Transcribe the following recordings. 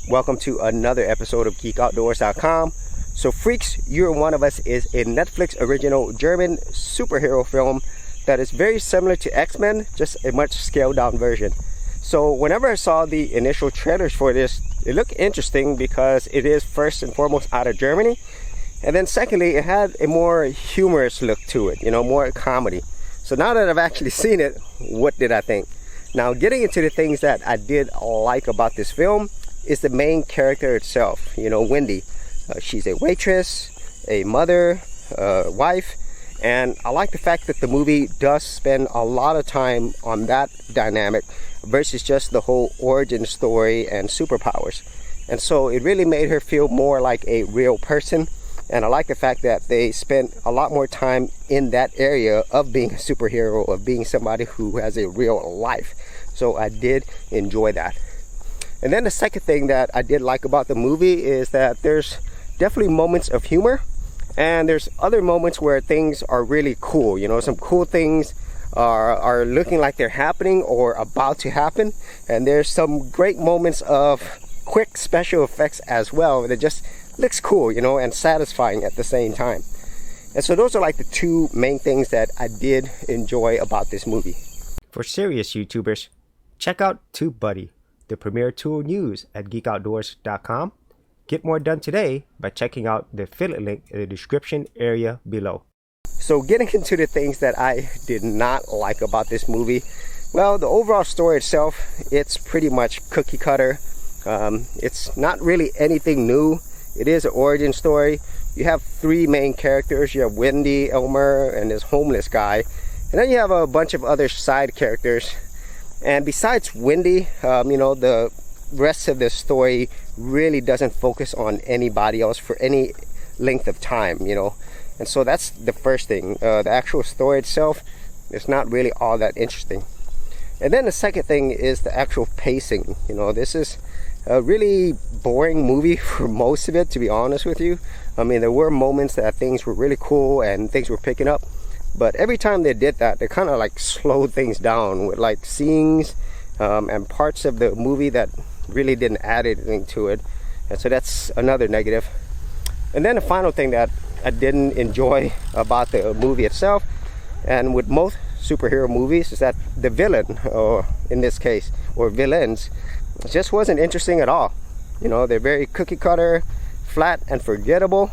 Welcome to another episode of GeekOutdoors.com. So Freaks, You're One of Us is a Netflix original German superhero film that is very similar to X-Men, just a much scaled down version. So whenever I saw the initial trailers for this, it looked interesting because it is first and foremost out of Germany. And then secondly, it had a more humorous look to it, more comedy. So now that I've actually seen it, what did I think? Now getting into the things that I did like about this film is the main character itself, Wendy. She's a waitress, a mother, wife, and I like the fact that the movie does spend a lot of time on that dynamic versus just the whole origin story and superpowers. And so it really made her feel more like a real person, and I like the fact that they spent a lot more time in that area of being a superhero, of being somebody who has a real life. So I did enjoy that. And then the second thing that I did like about the movie is that there's definitely moments of humor, and there's other moments where things are really cool. Some cool things are looking like they're happening or about to happen, and there's some great moments of quick special effects as well that just looks cool, and satisfying at the same time. And so those are like the two main things that I did enjoy about this movie. For serious YouTubers, check out TubeBuddy, the premier tool news at GeekOutdoors.com. Get more done today by checking out the affiliate link in the description area below. So getting into the things that I did not like about this movie, well, the overall story itself, it's pretty much cookie cutter. It's not really anything new. It is an origin story. You have three main characters. You have Wendy, Elmer, and this homeless guy. And then you have a bunch of other side characters. And besides Wendy, the rest of the story really doesn't focus on anybody else for any length of time, And so that's the first thing. The actual story itself is not really all that interesting. And then the second thing is the actual pacing. This is a really boring movie for most of it, to be honest with you. I mean, there were moments that things were really cool and things were picking up. But every time they did that, they kind of like slowed things down with like scenes and parts of the movie that really didn't add anything to it. And so that's another negative. And then the final thing that I didn't enjoy about the movie itself, and with most superhero movies, is that the villain, or in this case, or villains, just wasn't interesting at all. They're very cookie cutter, flat and forgettable.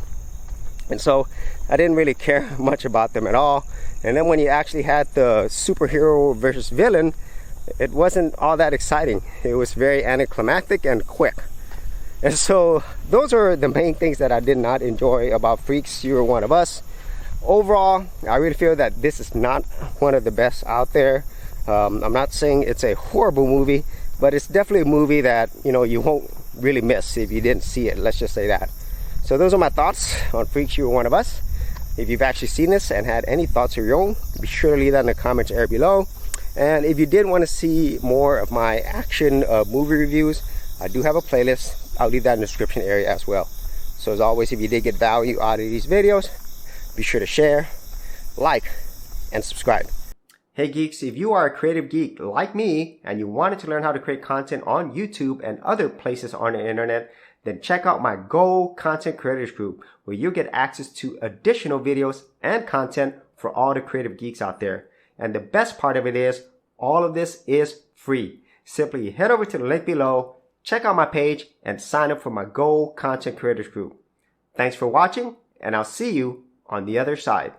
And so I didn't really care much about them at all. And then when you actually had the superhero versus villain, it wasn't all that exciting. It was very anticlimactic and quick. And so those are the main things that I did not enjoy about Freaks, You're One of Us. Overall, I really feel that this is not one of the best out there. I'm not saying it's a horrible movie, but it's definitely a movie that you won't really miss if you didn't see it. Let's just say that. So those are my thoughts on Freaks, You're One of Us. If you've actually seen this and had any thoughts of your own, be sure to leave that in the comments area below. And if you did want to see more of my action movie reviews, I do have a playlist. I'll leave that in the description area as well. So as always, if you did get value out of these videos, be sure to share, like, and subscribe. Hey geeks, if you are a creative geek like me and you wanted to learn how to create content on YouTube and other places on the internet, then check out my Go Content Creators group, where you'll get access to additional videos and content for all the creative geeks out there. And the best part of it is, all of this is free. Simply head over to the link below, check out my page, and sign up for my Go Content Creators group. Thanks for watching, and I'll see you on the other side.